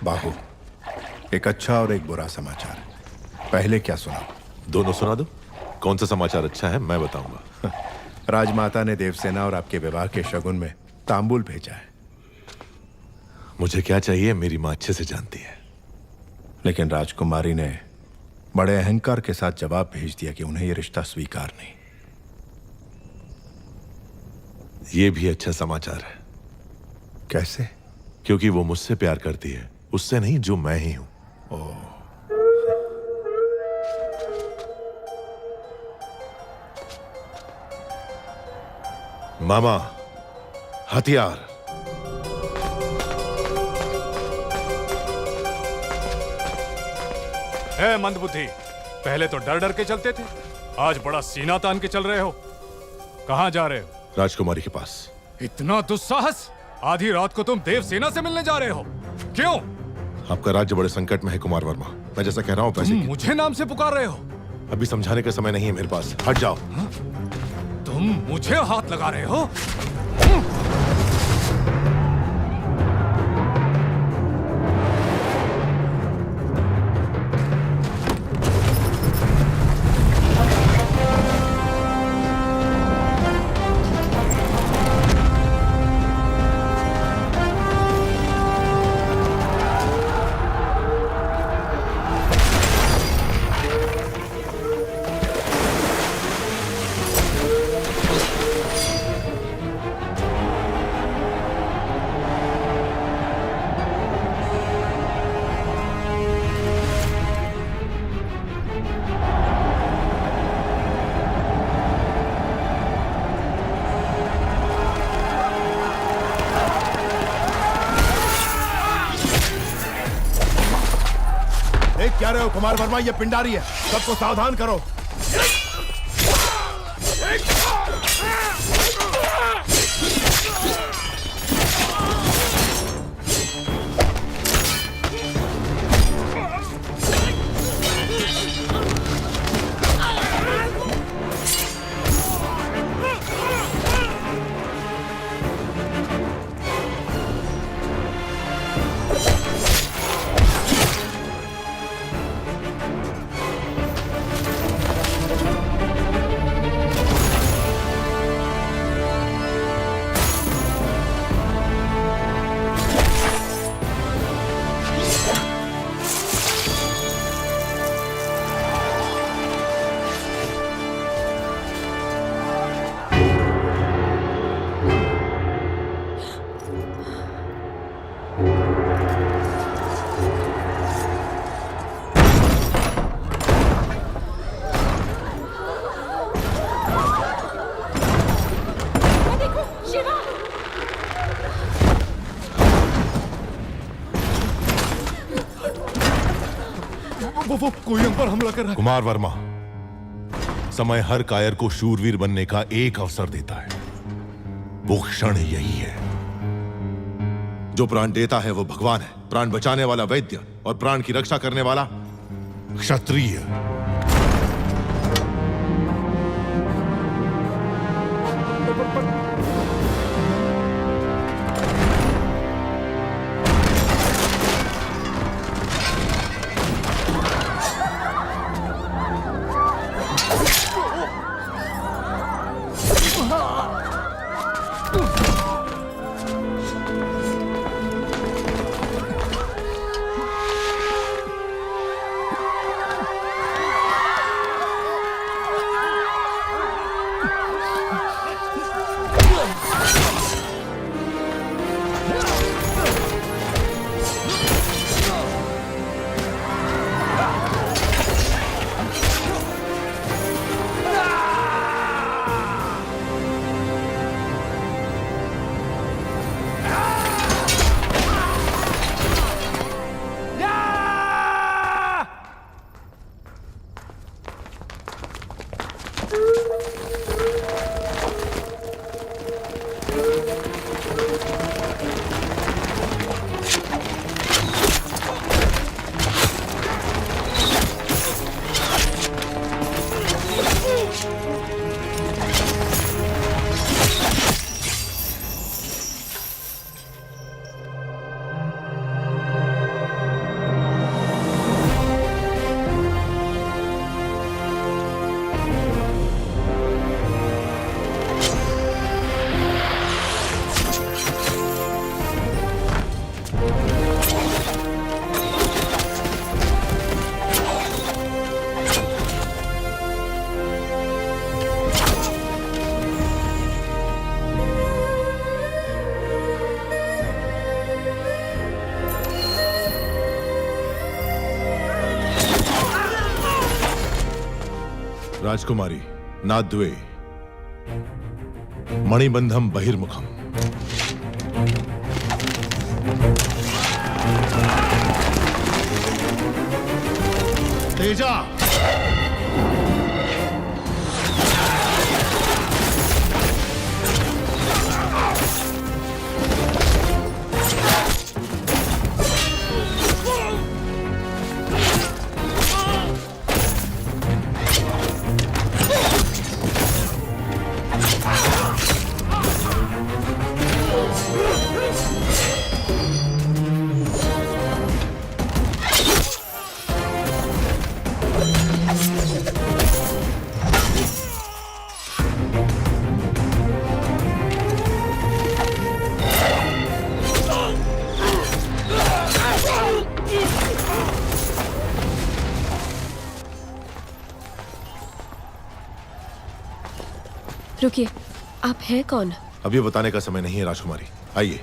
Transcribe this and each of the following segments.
बाहु, एक अच्छा और एक बुरा समाचार। पहले क्या सुना? दोनों सुना दो। कौन सा समाचार अच्छा है मैं बताऊंगा। राजमाता ने देवसेना और आपके विवाह के शगुन में तांबूल भेजा है। मुझे क्या चाहिए मेरी मां अच्छे से जानती है। लेकिन राजकुमारी ने बड़े अहंकार के साथ जवाब भेज दिया कि उन्हें यह रिश्ता स्वीकार नहीं। यह भी अच्छा समाचार है। कैसे? क्योंकि वो मुझसे प्यार करती है, उससे नहीं जो मैं ही हूं। ओह, मामा, हथियार। है मंदबुद्धि, पहले तो डर डर के चलते थे, आज बड़ा सीना तान के चल रहे हो। कहां जा रहे हो? राजकुमारी के पास। इतना दुस्साहस! आधी रात को तुम देवसेना से मिलने जा रहे हो? क्यों? आपका राज्य बड़े संकट में है कुमार वर्मा। मैं जैसा कह रहा हूं पैसे मुझे नाम से पुकार रहे हो? अभी समझाने का समय नहीं है मेरे पास। हट जाओ। तुम मुझे हाथ लगा रहे हो? क्या रहे हो कुमार वर्मा? ये पिंडारी है, सबको सावधान करो। वो कोई हम पर हमला कर रहा है। कुमार वर्मा, समय हर कायर को शूरवीर बनने का एक अवसर देता है। वो क्षण यही है। जो प्राण देता है वो भगवान है, प्राण बचाने वाला वैद्य और प्राण की रक्षा करने वाला क्षत्रिय। राजकुमारी नाद्वे मणिबंधम बहिर्मुखम। तेजा रुकिए, आप हैं कौन? अभी बताने का समय नहीं है राजकुमारी, आइए।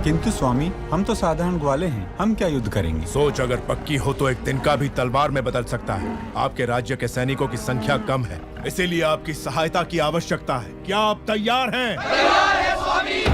किंतु स्वामी, हम तो साधारण ग्वाले हैं, हम क्या युद्ध करेंगे? सोच अगर पक्की हो तो एक तिनका भी तलवार में बदल सकता है। आपके राज्य के सैनिकों की संख्या कम है, इसीलिए आपकी सहायता की आवश्यकता है। क्या आप तैयार हैं? तैयार है स्वामी।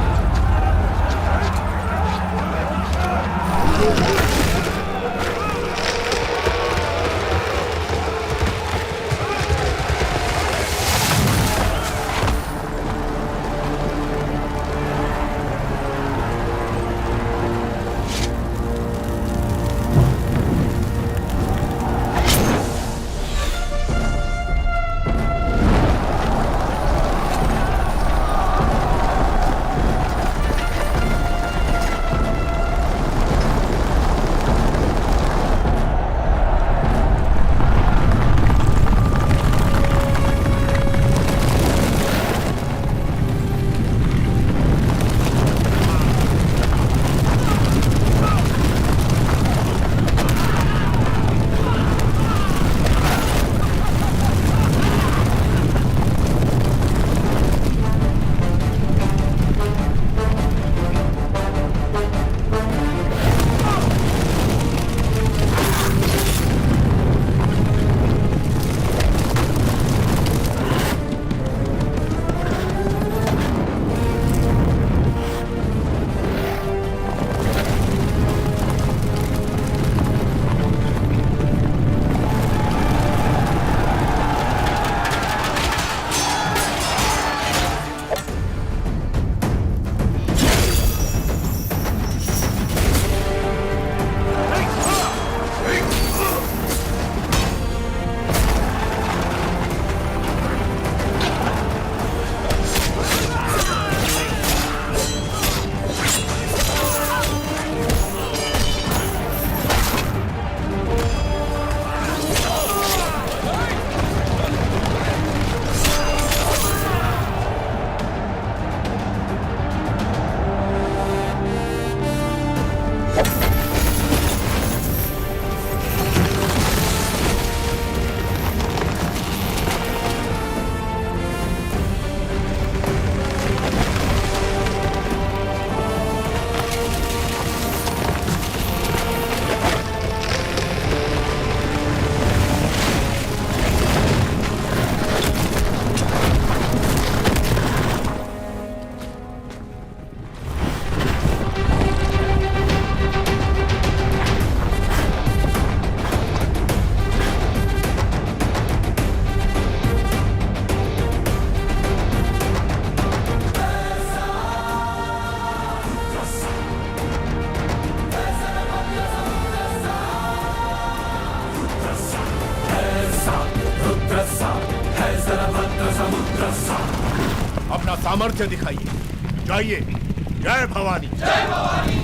अपना सामर्थ्य दिखाइए। जाइए। जय भवानी। जय भवानी।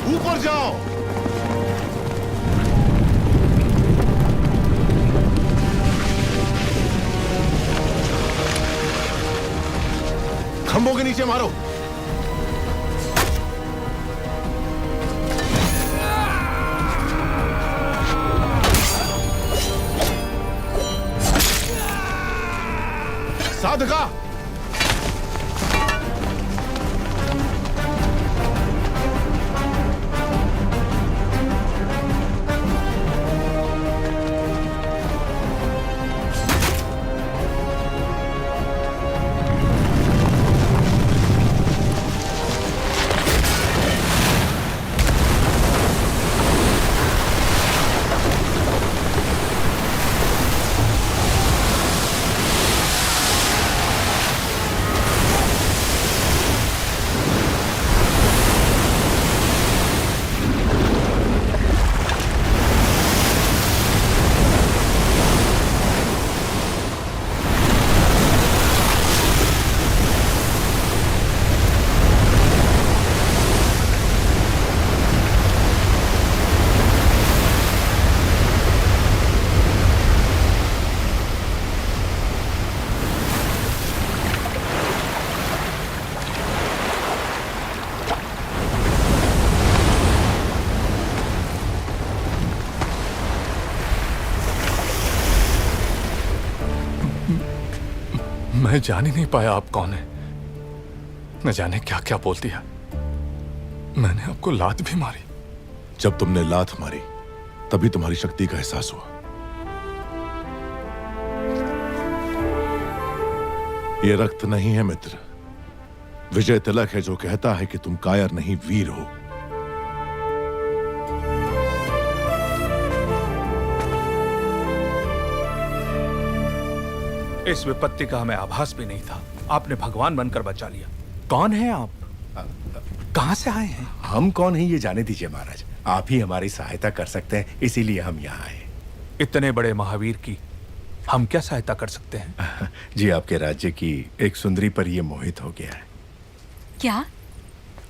ऊपर खंभों के नीचे मारो। साधका, मैं जान ही नहीं पाया आप कौन है। न जाने क्या क्या बोल दिया। मैंने आपको लात भी मारी। जब तुमने लात मारी तभी तुम्हारी शक्ति का एहसास हुआ। ये रक्त नहीं है मित्र, विजय तिलक है जो कहता है कि तुम कायर नहीं वीर हो। इस विपत्ति का हमें आभास भी नहीं था। आपने भगवान बनकर बचा लिया। कौन है आप? कहां से आए हैं? हम कौन हैं ये जाने दीजिए महाराज। आप ही हमारी सहायता कर सकते हैं, इसीलिए हम यहाँ आए। इतने बड़े महावीर की हम क्या सहायता कर सकते हैं? जी, आपके राज्य की एक सुंदरी पर ये मोहित हो गया है। क्या?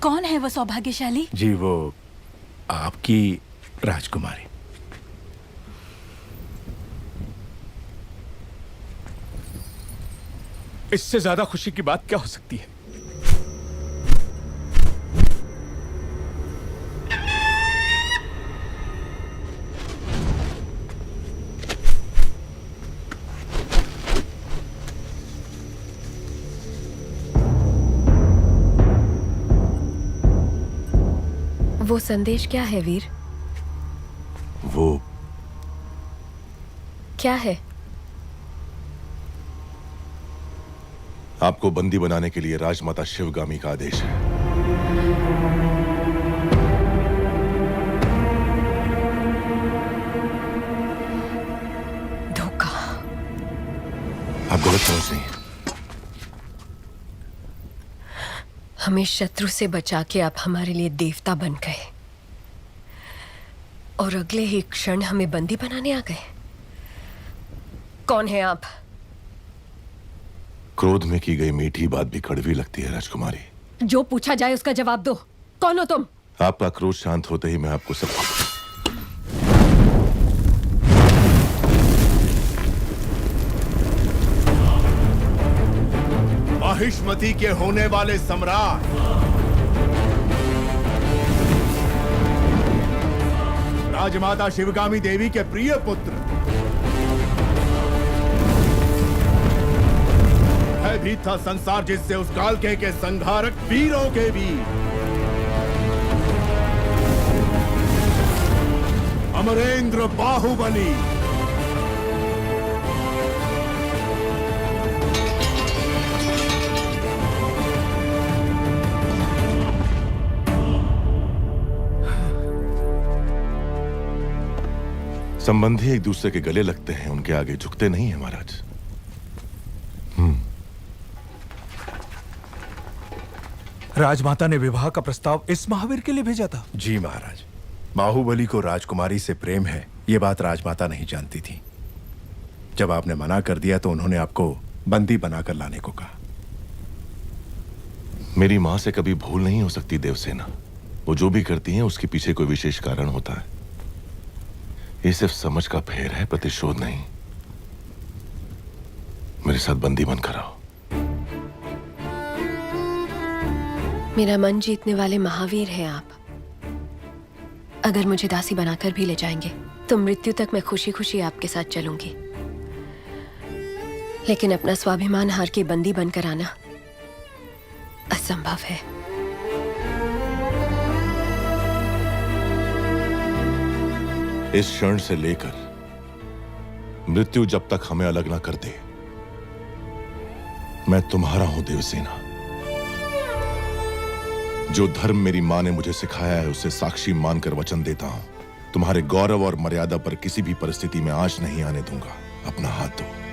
कौन है वो सौभाग्यशाली? जी, वो आपकी राजकुमारी। इससे ज्यादा खुशी की बात क्या हो सकती है? वो संदेश क्या है वीर? वो क्या है? आपको बंदी बनाने के लिए राजमाता शिवगामी का आदेश है। धोखा। आप गलत समझ रही हैं। हमें शत्रु से बचा के आप हमारे लिए देवता बन गए और अगले ही क्षण हमें बंदी बनाने आ गए। कौन है आप? क्रोध में की गई मीठी बात भी कड़वी लगती है राजकुमारी। जो पूछा जाए उसका जवाब दो। कौन हो तुम? आपका क्रोध शांत होते ही मैं आपको सब महिष्मती के होने वाले सम्राट, राजमाता शिवगामी देवी के प्रिय पुत्र, भी था संसार जिससे उस कालके के संहारक वीरों के वीर, अमरेंद्र बाहुबली। संबंधी एक दूसरे के गले लगते हैं, उनके आगे झुकते नहीं हैं महाराज। राजमाता ने विवाह का प्रस्ताव इस महावीर के लिए भेजा था? जी महाराज, बाहुबली को राजकुमारी से प्रेम है, ये बात राजमाता नहीं जानती थी। जब आपने मना कर दिया तो उन्होंने आपको बंदी बनाकर लाने को कहा। मेरी मां से कभी भूल नहीं हो सकती देवसेना। वो जो भी करती हैं उसके पीछे कोई विशेष कारण होता है। ये सिर्फ समझ का फेर है, प्रतिशोध नहीं। मेरे साथ बंदी बनकर आओ। मेरा मन जीतने वाले महावीर हैं आप। अगर मुझे दासी बनाकर भी ले जाएंगे तो मृत्यु तक मैं खुशी खुशी आपके साथ चलूंगी, लेकिन अपना स्वाभिमान हार के बंदी बनकर आना असंभव है। इस क्षण से लेकर मृत्यु जब तक हमें अलग ना कर दे, मैं तुम्हारा हूं देवसेना। जो धर्म मेरी मां ने मुझे सिखाया है उसे साक्षी मानकर वचन देता हूं, तुम्हारे गौरव और मर्यादा पर किसी भी परिस्थिति में आंच नहीं आने दूंगा। अपना हाथ दो।